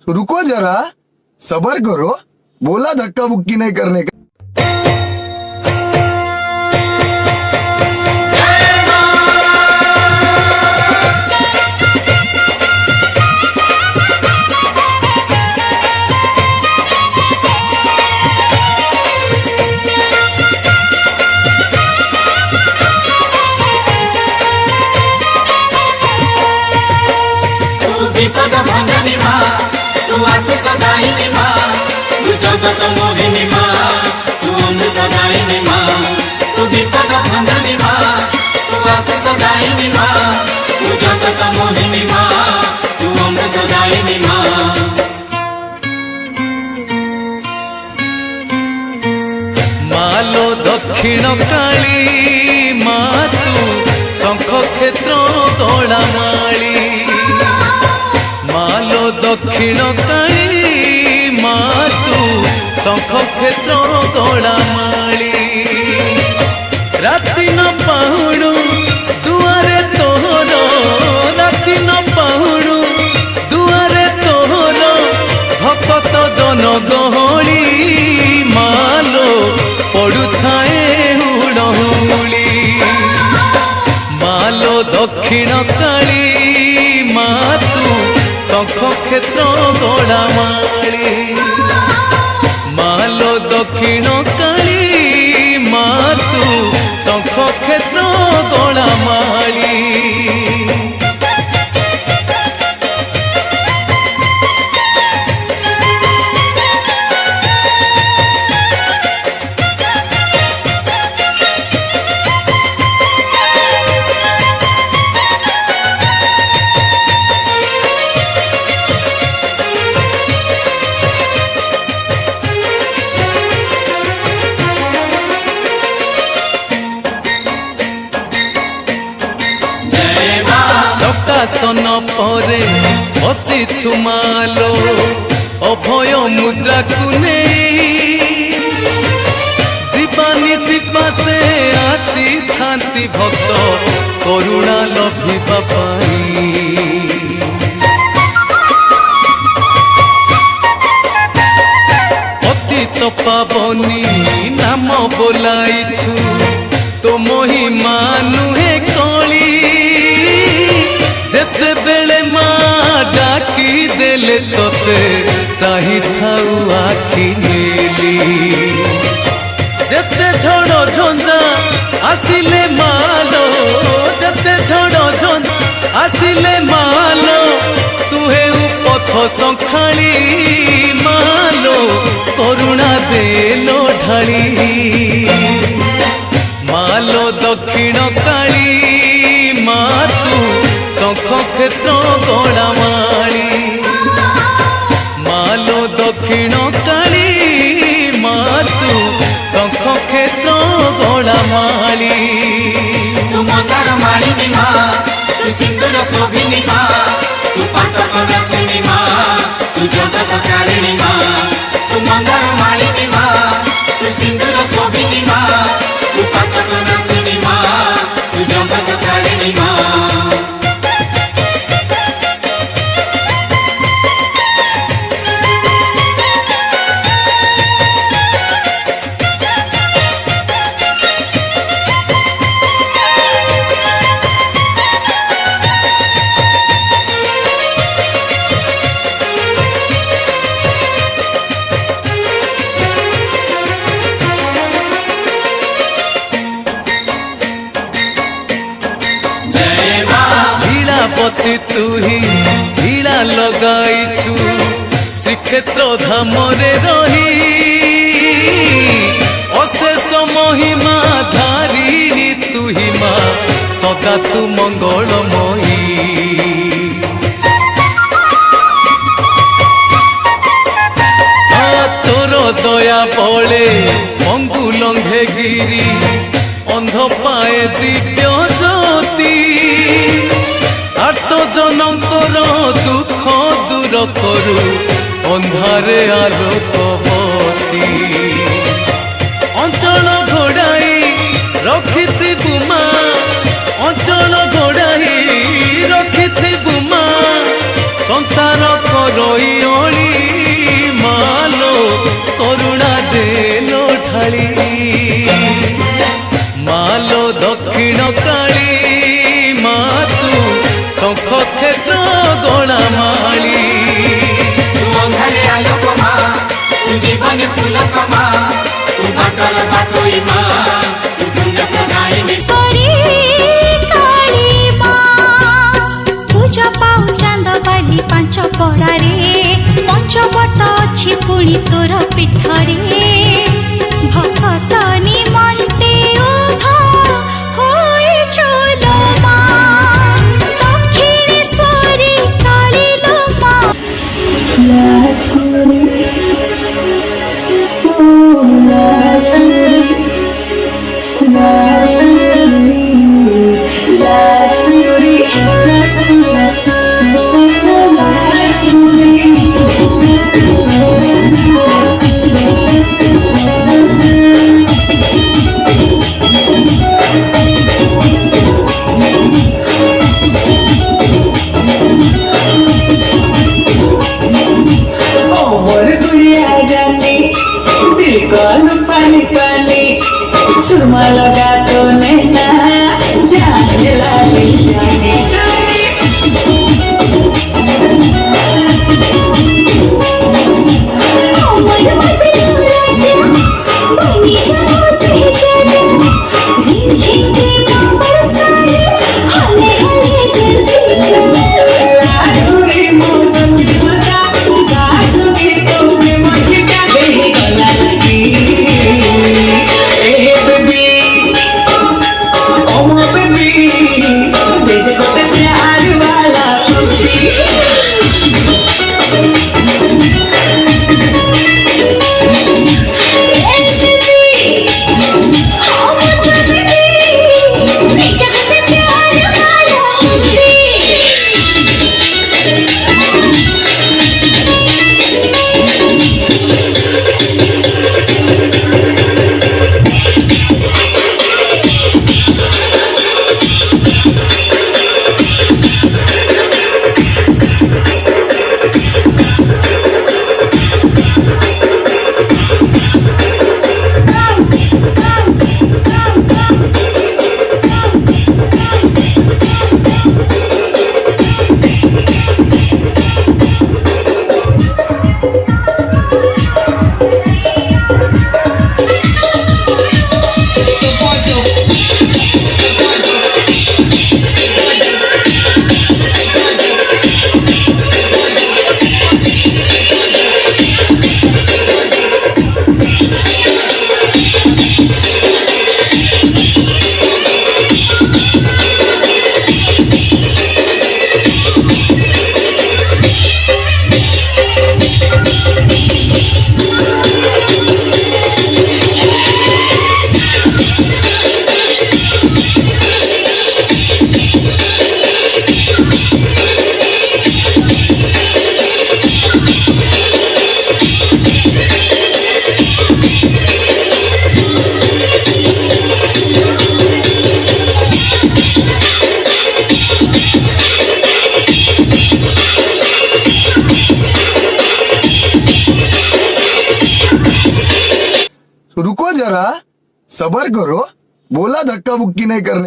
रुको जरा, सबर करो, बोला धक्का बुक्की नहीं करने का। विपद भंजनी माँ तू आसे सदाई माँ, तू जगत मोहिनी माँ, तू अमृतदायिनी माँ। तू विपद भंजनी माँ तू आसे सदाई माँ, तू जगत मोहिनी माँ, तू अमृतदायिनी माँ। मालो दक्षिण काली माँ तू शंख क्षेत्र गला माली, मालो दक्षिण काली माँ तू शंख क्षेत्र गला माली। राति न पाहुणु दुआरे तोहर, राति न पाहुणु दुआरे तोहर, भक्त जन गहली मालो पड़ुथाए हुड़हुली। मालो दक्षिण काली माँ तू शंख क्षेत्र गला माली, मालो दक्षिण काली माँ तू शंख क्षेत्र गला माली। सन परे बसी छुमालो अभय मुद्रा को नहीं, दीवानिशी पासे आसी थांती भक्त करुणा लभिबा पाई। पतित पावनी नाम बोलाइछु तो महिमा नुहे कली, जेते बेले माँ डाकी देले तोते चाही थाऊ आखि मेली। जेते झड़ झंझा आसिले मालो, जेते झड़ झंझा आसिले मालो, तुहे पथ संखाली मालो करुणा देलो ढाली। मालो दक्षिण काली माँ तू शंख क्षेत्र गला माली, मालो दक्षिण काली माँ तू शंख क्षेत्र गला माली। तू मंदार मालिनी माँ, तू सिंदूर शोभिनी माँ, तू पाटक रसिनी माँ, तू जगत कारिणी माँ। तू मंदार मालिनी माँ, तू सिंदूर शोभिनी माँ, तू पाटक रसिनी माँ, तू जगत कारिणी माँ। पति तू ही हीरा लगाइछु श्रीक्षेत्र धाम रे रही, अशेष महिमा धारिणी तू ही माँ सदा तू मंगलमयी। तोर दया बले मंगु लंघे गिरी, अंध पाए दिव्य ज्योति, आर्त जनकर दुख दूर करू अंधारे आलोकवती। अंचल घोड़ाई रखी गुमा, अंचल घोड़ाई रखी गुमा, संसार करई अली तोर पिठरे भक्त निमंते उभा होई चलो माँ दक्षिणेश्वरी काली लो माँ। पानी पानी सुरमा लगा तो नैना जाने लाली जाने रुको जरा, सबर करो, बोला धक्का बुक्की नहीं करने।